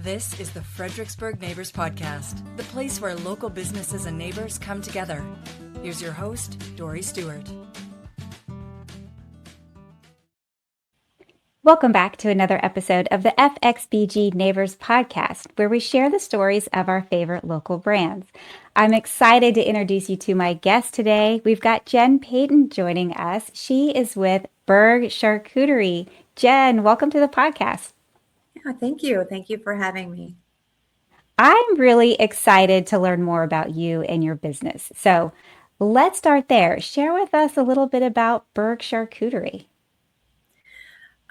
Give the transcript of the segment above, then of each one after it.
This is the Fredericksburg Neighbors Podcast, the place where local businesses and neighbors come together. Here's your host, Dory Stewart. Welcome back to another episode of the FXBG Neighbors Podcast, where we share the stories of our favorite local brands. I'm excited to introduce you to my guest today. We've got Jen Peyton joining us. She is with Burg Charcuterie. Jen, welcome to the podcast. Yeah, thank you. Thank you for having me. I'm really excited to learn more about you and your business. So let's start there. Share with us a little bit about Burg Charcuterie.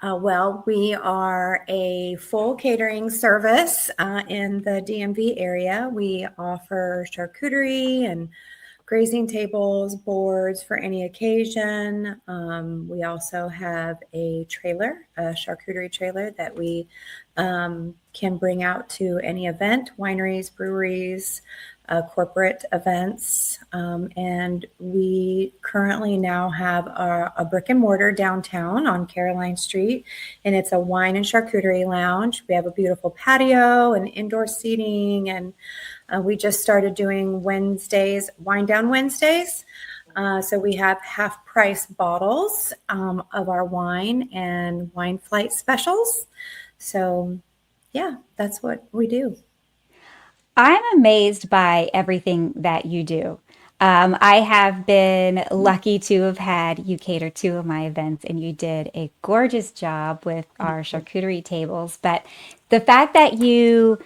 Well, we are a full catering service in the DMV area. We offer charcuterie and grazing tables, boards for any occasion. We also have a trailer, a charcuterie trailer that we can bring out to any event, wineries, breweries, corporate events. And we currently now have a brick and mortar downtown on Caroline Street, and it's a wine and charcuterie lounge. We have a beautiful patio and indoor seating, and we just started doing Wednesdays, Wine Down Wednesdays. So we have half price bottles of our wine and wine flight specials. So yeah, that's what we do. I'm amazed by everything that you do. I have been lucky to have had you cater two of my events, and you did a gorgeous job with our charcuterie tables. But the fact that you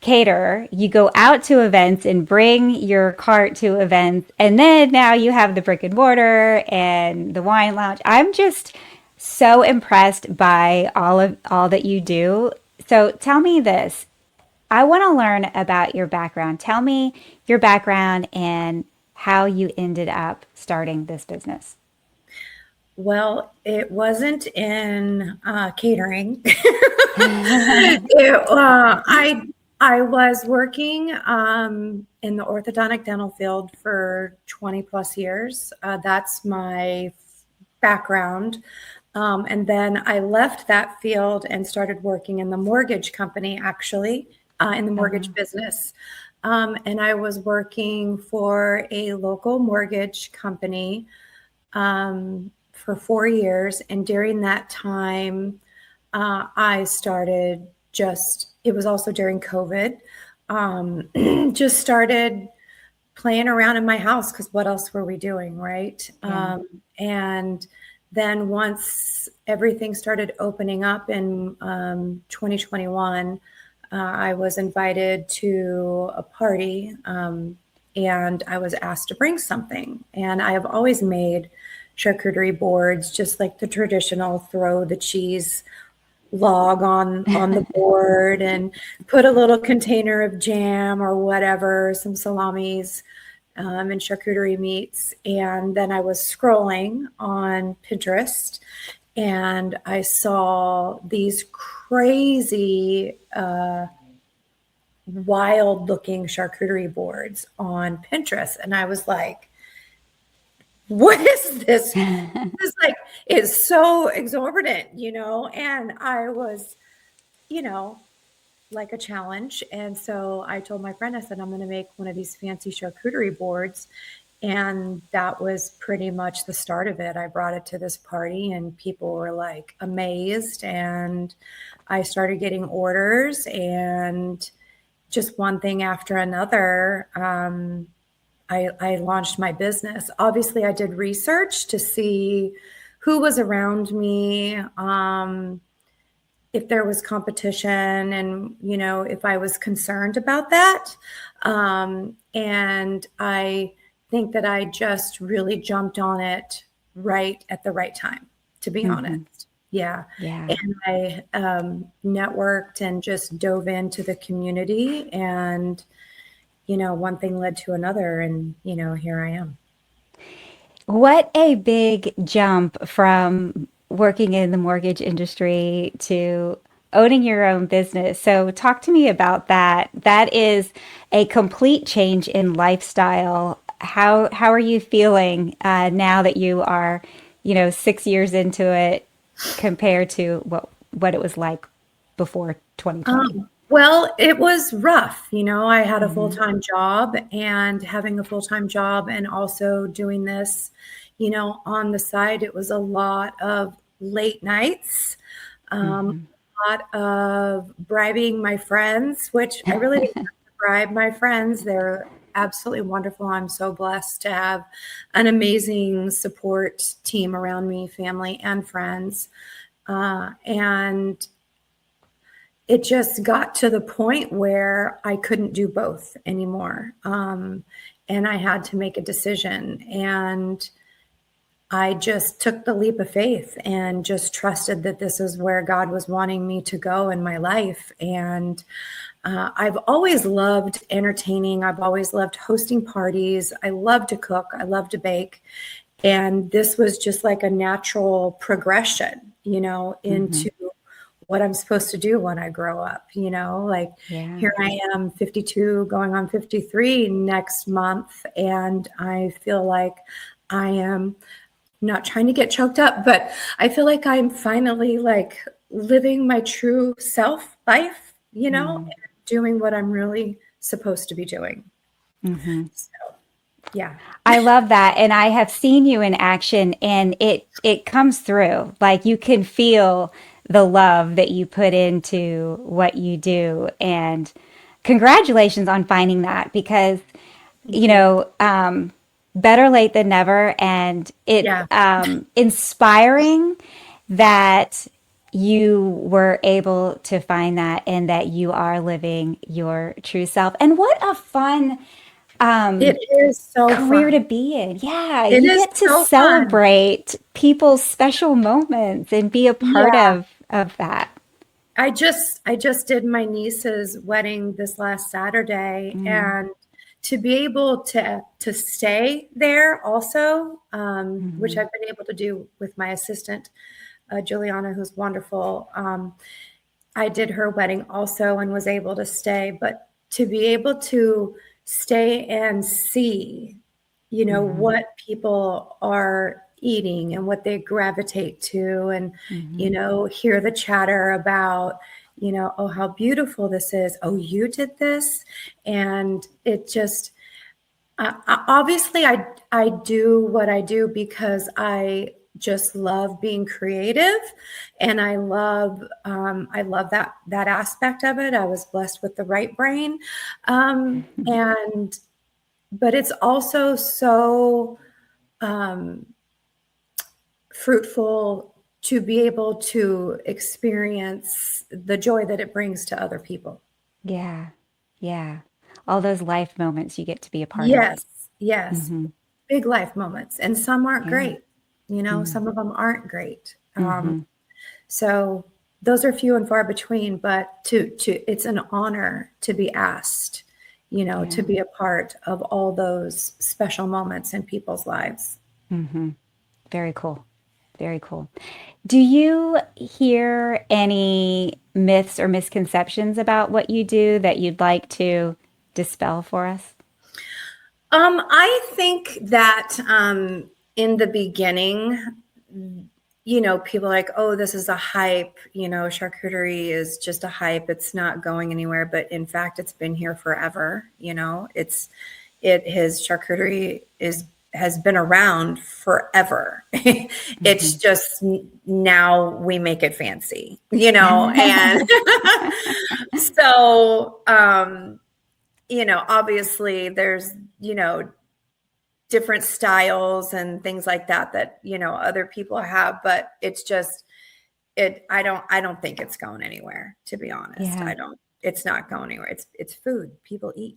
cater, you go out to events and bring your cart to events, and then now you have the brick and mortar and the wine lounge. I'm just so impressed by all that you do. So tell me this. I want to learn about your background. Tell me your background and how you ended up starting this business. Well, it wasn't in catering. I was working in the orthodontic dental field for 20 plus years. That's my background. And then I left that field and started working in the mortgage company, actually, in the mortgage business. And I was working for a local mortgage company for 4 years. And during that time, I started it was also during COVID, just started playing around in my house because what else were we doing, right? Yeah. And then once everything started opening up in 2021, I was invited to a party and I was asked to bring something. And I have always made charcuterie boards, just like the traditional throw the cheese log on the board and put a little container of jam or whatever, some salamis and charcuterie meats. And then I was scrolling on Pinterest and I saw these crazy wild looking charcuterie boards on Pinterest. And I was like, what is this? It's like, it's so exorbitant, and I was, like a challenge. And so I told my friend, I said, I'm going to make one of these fancy charcuterie boards. And that was pretty much the start of it. I brought it to this party and people were like amazed. And I started getting orders and just one thing after another. I launched my business. Obviously, I did research to see who was around me, if there was competition and, if I was concerned about that. And I think that I just really jumped on it right at the right time, to be honest. Yeah. And I networked and just dove into the community and one thing led to another and, here I am. What a big jump from working in the mortgage industry to owning your own business. So talk to me about that. That is a complete change in lifestyle. How are you feeling now that you are, 6 years into it compared to what it was like before 2020? Well, it was rough. I had a Mm-hmm. full-time job, and having a full-time job and also doing this, on the side, it was a lot of late nights, Mm-hmm. a lot of bribing my friends, which I really didn't have to bribe my friends. They're absolutely wonderful. I'm so blessed to have an amazing support team around me, family and friends. And it just got to the point where I couldn't do both anymore. And I had to make a decision. And I just took the leap of faith and just trusted that this is where God was wanting me to go in my life. And I've always loved entertaining. I've always loved hosting parties. I love to cook. I love to bake. And this was just like a natural progression, Mm-hmm. into what I'm supposed to do when I grow up, like Yeah. here I am 52 going on 53 next month. And I feel like I am not trying to get choked up, but I feel like I'm finally like living my true self life, Mm-hmm. and doing what I'm really supposed to be doing. Mm-hmm. So, yeah. I love that. And I have seen you in action and it comes through. Like you can feel the love that you put into what you do. And congratulations on finding that because, Thank you. better late than never. And it's Yeah. inspiring that you were able to find that and that you are living your true self. And what a fun It is so career to fun. be in. Yeah, It you is get to so fun. celebrate people's special moments and be a part Yeah. of that. I just did my niece's wedding this last Saturday, Mm, and to be able to stay there also, which mhm. I've been able to do with my assistant, Juliana, who's wonderful. I did her wedding also and was able to stay, but to be able to stay and see, Mhm. what people are eating and what they gravitate to, and, Mhm. hear the chatter about, oh, how beautiful this is. Oh, you did this. And it just, obviously, I do what I do because I just love being creative, and I love that aspect of it. I was blessed with the right brain, and but it's also so um, fruitful to be able to experience the joy that it brings to other people. Yeah. Yeah. All those life moments you get to be a part of. Yes, yes. Mhm. Big life moments. And some aren't Yeah. great. Mm. Some of them aren't great. Mhm. So those are few and far between, but it's an honor to be asked, to Yeah. be a part of all those special moments in people's lives. Mhm. Very cool. Very cool. Do you hear any myths or misconceptions about what you do that you'd like to dispel for us? I think that in the beginning, people are like, oh, this is a hype, charcuterie is just a hype. It's not going anywhere. But in fact, it's been here forever. His charcuterie has been around forever. It's Mhm. just now we make it fancy, and so, obviously there's, different styles and things like that, other people have, but it's just, I don't think it's going anywhere, to be honest. Yeah. It's not going anywhere. It's food. People eat,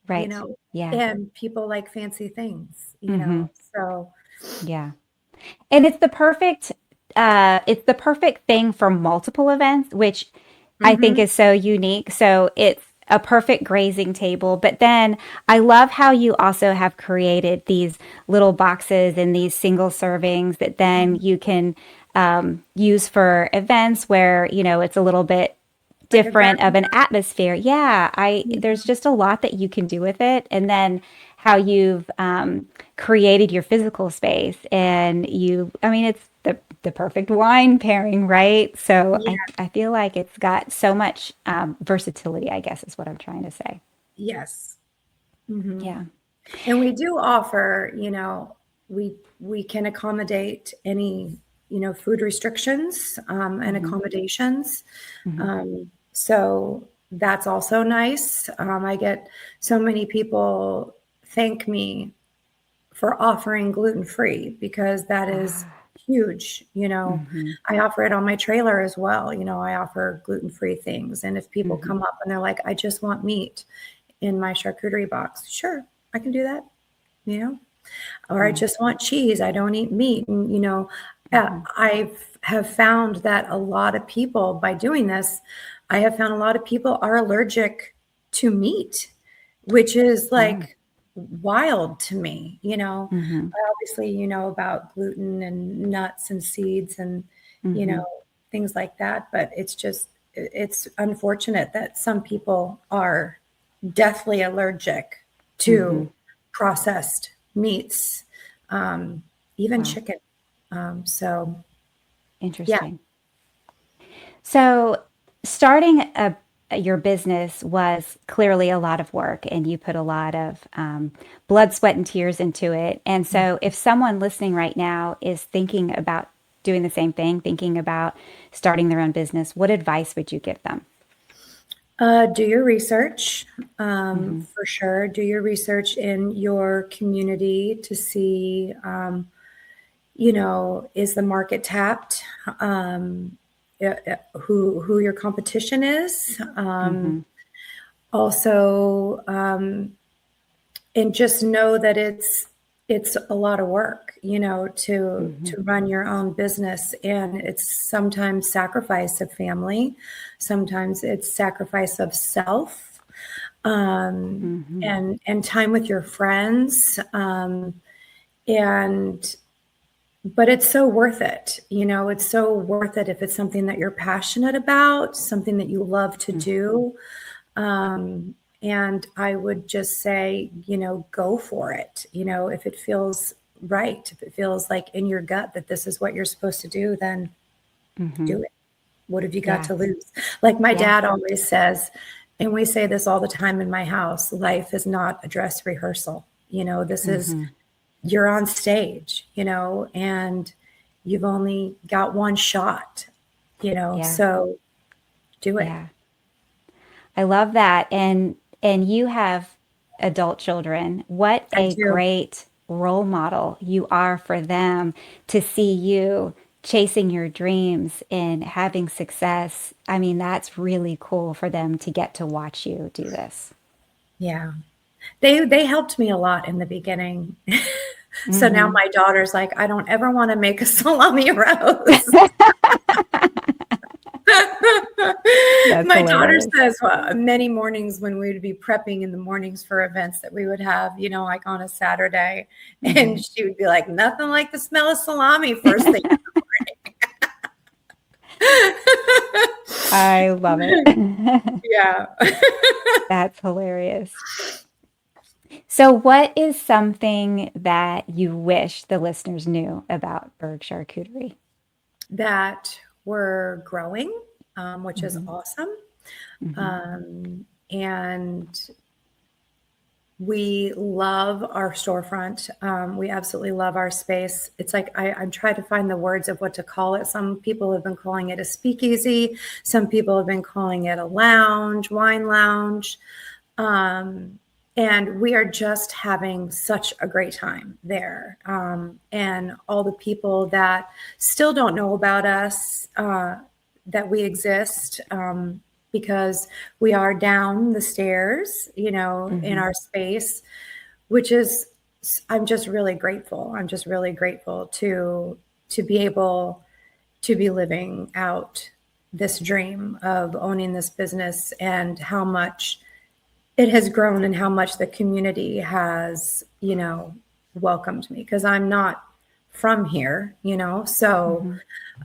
you Right. know, Yeah. and people like fancy things, Hmm. so Yeah. And it's the perfect thing for multiple events, which I think mhm. is so unique. So it's a perfect grazing table. But then I love how you also have created these little boxes and these single servings that then you can use for events where, it's a little bit Like a different of garden. an atmosphere. Yeah, there's just a lot that you can do with it. And then how you've created your physical space and I mean, the perfect wine pairing, right? So Yeah. I feel like it's got so much versatility, I guess is what I'm trying to say. Yes. Hmm. Yeah. And we do offer, we can accommodate any, food restrictions and Hmm. accommodations. Hmm. So that's also nice. I get so many people thank me for offering gluten free because that is Ah, huge. hmm. I offer it on my trailer as well. I offer gluten free things. And if people Hmm. come up and they're like, I just want meat in my charcuterie box, sure, I can do that, you know, or I Yeah. just want cheese. I don't eat meat. And, Hmm. I have found that a lot of people, by doing this, I have found a lot of people are allergic to meat, which is Oh. like wild to me. Hmm. Obviously, about gluten and nuts and seeds and, you Hmm. know, things like that. But it's unfortunate that some people are deathly allergic Hmm. to processed meats, even Wow. chicken. So, yeah, Interesting. So, starting your business was clearly a lot of work, and you put a lot of blood, sweat, and tears into it. And so, if someone listening right now is thinking about doing the same thing, thinking about starting their own business, what advice would you give them? do your research Hmm. for sure. Do your research in your community to see, is the market tapped? Who your competition is. Hmm. Also, and just know that it's a lot of work, Hmm. to run your own business, and it's sometimes sacrifice of family, sometimes it's sacrifice of self, Hmm. and time with your friends, and but it's so worth it. It's so worth it if it's something that you're passionate about, something that you love to do. And I would just say, go for it. If it feels right, if it feels like in your gut that this is what you're supposed to do, then Hmm. do it. What have you got Yeah. to lose? Like my Yeah. dad always says, and we say this all the time in my house, life is not a dress rehearsal. This is, Hmm. you're on stage, and you've only got one shot, Yeah. so do it. Yeah. I love that. And you have adult children. What I a do. great role model you are for them to see you chasing your dreams and having success. I mean, that's really cool for them to get to watch you do this. Yeah. They helped me a lot in the beginning. So now Hmm. my daughter's like, I don't ever want to make a salami roast. That's My daughter hilarious. says, well, many mornings when we would be prepping in the mornings for events that we would have, like on a Saturday, and Hmm. she would be like, nothing like the smell of salami first thing in I love it. the morning. Yeah. That's hilarious. So, what is something that you wish the listeners knew about Berg Charcuterie? That we're growing, which is Hmm. awesome. Hmm. And we love our storefront. We absolutely love our space. It's like I'm trying to find the words of what to call it. Some people have been calling it a speakeasy. Some people have been calling it a lounge, wine lounge. And we are just having such a great time there. And all the people that still don't know about us, that we exist, because we are down the stairs, in Hmm. our space, which is, I'm just really grateful. I'm just really grateful to be able to be living out this dream of owning this business, and how much it has grown and how much the community has, welcomed me, because I'm not from here, so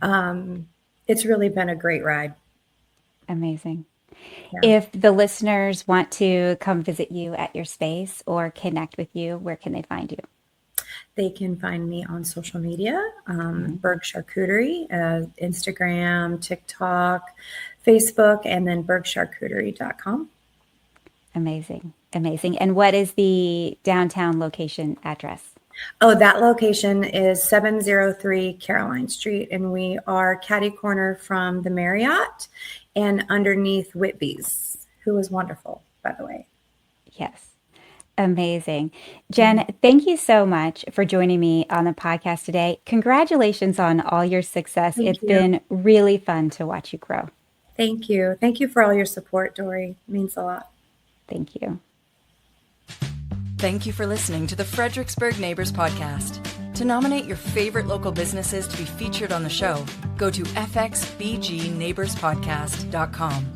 Hmm. it's really been a great ride. Amazing. Yeah. If the listeners want to come visit you at your space or connect with you, where can they find you? they can find me on social media, Burg Charcuterie, Instagram, TikTok, Facebook, and then burgcharcuterie.com. Amazing. Amazing. And what is the downtown location address? Oh, that location is 703 Caroline Street, and we are catty corner from the Marriott and underneath Whitby's, who was wonderful, by the way. Yes. Amazing. Jen, thank you so much for joining me on the podcast today. Congratulations on all your success. Thank It's you. been really fun to watch you grow. Thank you. Thank you for all your support, Dory. It means a lot. Thank you. Thank you for listening to the Fredericksburg Neighbors Podcast. To nominate your favorite local businesses to be featured on the show, go to fxbgneighborspodcast.com.